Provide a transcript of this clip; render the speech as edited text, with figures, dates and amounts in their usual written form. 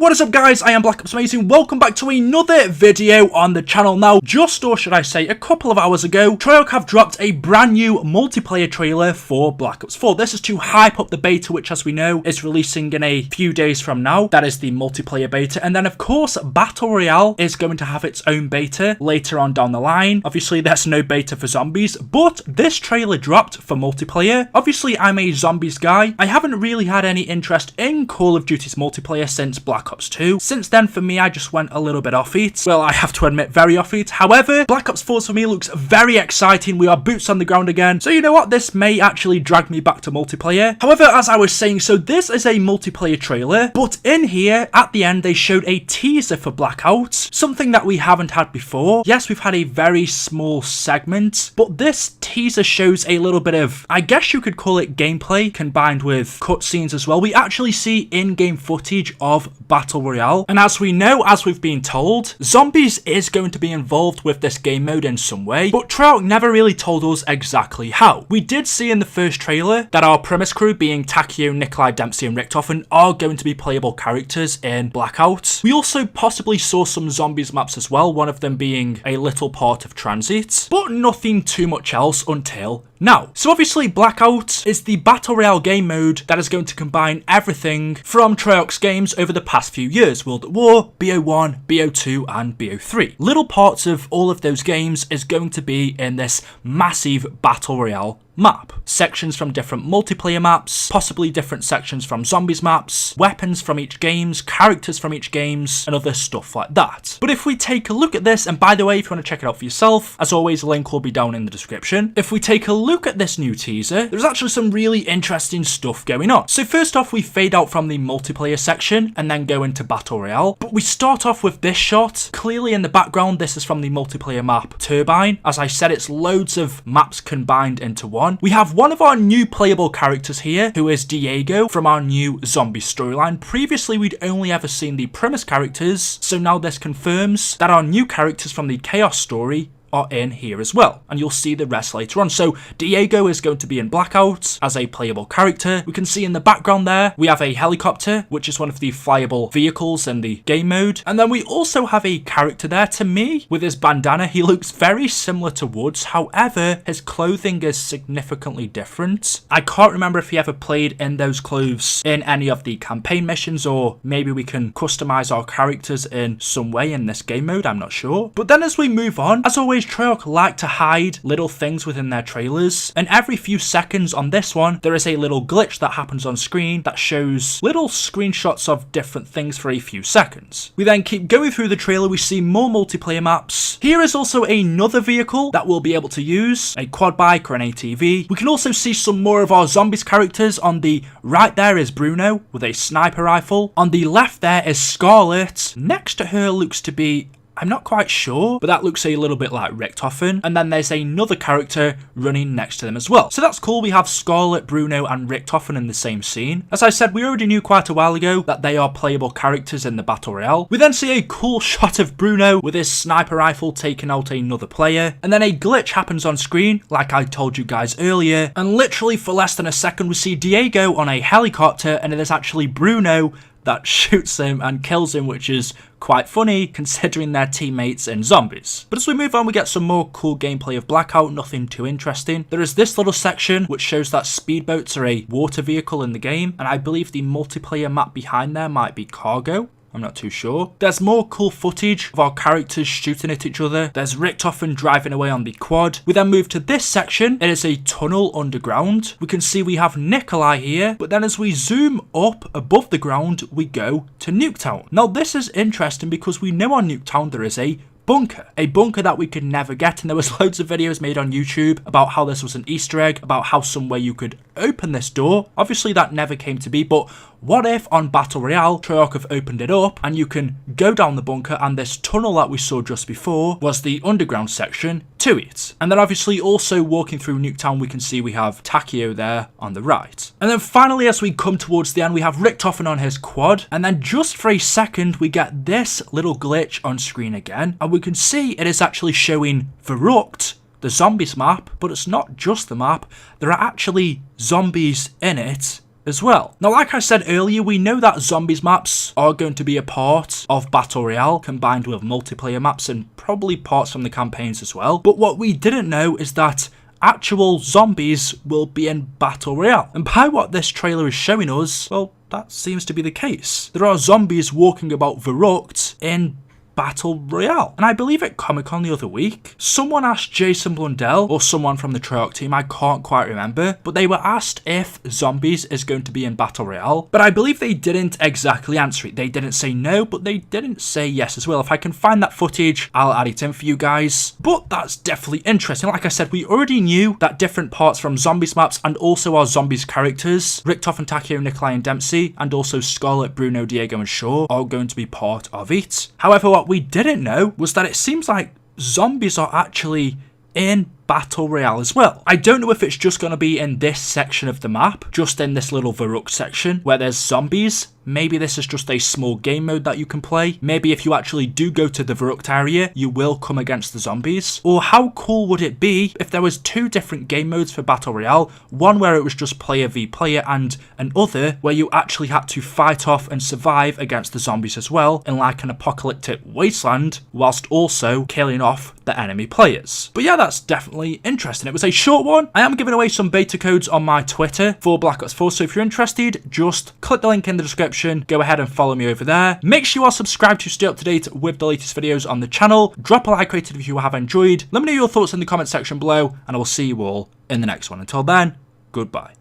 What is up guys, I am BlackOpsAmazing, welcome back to another video on the channel. Now, or should I say, a couple of hours ago, Treyarch have dropped a brand new multiplayer trailer for Black Ops 4. This is to hype up the beta, which as we know, is releasing in a few days from now. That is the multiplayer beta. And then of course, Battle Royale is going to have its own beta later on down the line. Obviously, there's no beta for zombies, but this trailer dropped for multiplayer. Obviously, I'm a zombies guy. I haven't really had any interest in Call of Duty's multiplayer since Black Ops 2. Since then, for me, I just went a little bit off it. Well, I have to admit, very off it. However, Black Ops 4 for me looks very exciting. We are boots on the ground again. So you know what? This may actually drag me back to multiplayer. However, as I was saying, so this is a multiplayer trailer, but in here, at the end, they showed a teaser for Blackout, something that we haven't had before. Yes, we've had a very small segment, but this teaser shows a little bit of, I guess you could call it gameplay, combined with cutscenes as well. We actually see in-game footage of Battle Royale, and as we know, as we've been told, zombies is going to be involved with this game mode in some way, but Treyarch never really told us exactly how. We did see in the first trailer that our premise crew, being Takeo, Nikolai, Dempsey and Richtofen, are going to be playable characters in Blackout. We also possibly saw some zombies maps as well, one of them being a little part of Transit, but nothing too much else until now. So obviously Blackout is the Battle Royale game mode that is going to combine everything from Treyarch's games over the past few years. World at War, BO1, BO2 and BO3. Little parts of all of those games is going to be in this massive Battle Royale map. Sections from different multiplayer maps, possibly different sections from zombies maps, weapons from each games, characters from each games, and other stuff like that. But if we take a look at this, and by the way, if you want to check it out for yourself, as always, the link will be down in the description. If we take a look at this new teaser, there's actually some really interesting stuff going on. So first off, we fade out from the multiplayer section and then go into Battle Royale. But we start off with this shot. Clearly in the background, this is from the multiplayer map Turbine. As I said, it's loads of maps combined into one. We have one of our new playable characters here, who is Diego from our new zombie storyline. Previously, we'd only ever seen the premise characters, so now this confirms that our new characters from the Chaos story are in here as well, and you'll see the rest later on. So Diego is going to be in Blackout as a playable character. We can see in the background there we have a helicopter, which is one of the flyable vehicles in the game mode, and then we also have a character there. To me, with his bandana, he looks very similar to Woods. However, his clothing is significantly different. I can't remember if he ever played in those clothes in any of the campaign missions, or maybe we can customize our characters in some way in this game mode, I'm not sure. But then as we move on, as always, Treyarch like to hide little things within their trailers, and every few seconds on this one, there is a little glitch that happens on screen that shows little screenshots of different things for a few seconds. We then keep going through the trailer, we see more multiplayer maps. Here is also another vehicle that we'll be able to use, a quad bike or an ATV. We can also see some more of our zombies characters. On the right there is Bruno with a sniper rifle. On the left there is Scarlet. Next to her looks to be, I'm not quite sure, but that looks a little bit like Richtofen. And then there's another character running next to them as well. So that's cool. We have Scarlet, Bruno and Richtofen in the same scene. As I said, we already knew quite a while ago that they are playable characters in the Battle Royale. We then see a cool shot of Bruno with his sniper rifle taking out another player. And then a glitch happens on screen, like I told you guys earlier. And literally for less than a second, we see Diego on a helicopter, and it is actually Bruno that shoots him and kills him, which is quite funny considering they're teammates in zombies. But as we move on, we get some more cool gameplay of Blackout, nothing too interesting. There is this little section which shows that speedboats are a water vehicle in the game, and I believe the multiplayer map behind there might be cargo. I'm not too sure. There's more cool footage of our characters shooting at each other. There's Richtofen driving away on the quad. We then move to this section. It is a tunnel underground. We can see we have Nikolai here, but then as we zoom up above the ground, we go to NUKETOWN. Now this is interesting because we know on NUKETOWN there is a bunker that we could never get, and there was loads of videos made on YouTube about how this was an Easter egg, about how somewhere you could open this door. Obviously that never came to be, but what if on Battle Royale, Treyarch have opened it up and you can go down the bunker, and this tunnel that we saw just before was the underground section to it. And then obviously also walking through NUKETOWN, we can see we have Takeo there on the right. And then finally, as we come towards the end, we have Richtofen on his quad, and then just for a second, we get this little glitch on screen again, and we can see it is actually showing Verrucht, the zombies map, but it's not just the map. There are actually zombies in it as well. Now, like I said earlier, we know that zombies maps are going to be a part of Battle Royale, combined with multiplayer maps and probably parts from the campaigns as well. But what we didn't know is that actual zombies will be in Battle Royale. And by what this trailer is showing us, well, that seems to be the case. There are zombies walking about Verrucht in Battle Royale. And I believe at Comic-Con the other week, someone asked Jason Blundell, or someone from the Treyarch team, I can't quite remember, but they were asked if zombies is going to be in Battle Royale. But I believe they didn't exactly answer it. They didn't say no, but they didn't say yes as well. If I can find that footage, I'll add it in for you guys. But that's definitely interesting. Like I said, we already knew that different parts from zombies maps and also our zombies characters, Richtof and Takeo, Nikolai and Dempsey, and also Scarlet, Bruno, Diego and Shaw, are going to be part of it. However, what we didn't know was that it seems like zombies are actually in Battle Royale as well. I don't know if it's just going to be in this section of the map, just in this little Verrucht section where there's zombies. Maybe this is just a small game mode that you can play. Maybe if you actually do go to the Verrucht area, you will come against the zombies. Or how cool would it be if there was 2 different game modes for Battle Royale, one where it was just player v player and another where you actually had to fight off and survive against the zombies as well in like an apocalyptic wasteland, whilst also killing off the enemy players. But yeah, that's definitely interesting. It was a short one. I am giving away some beta codes on my Twitter for Black Ops 4, so if you're interested, just click the link in the description. Go ahead and follow me over there. Make sure you are subscribed to stay up to date with the latest videos on the channel. Drop a like rated if you have enjoyed. Let me know your thoughts in the comment section below, and I will see you all in the next one. Until then, goodbye.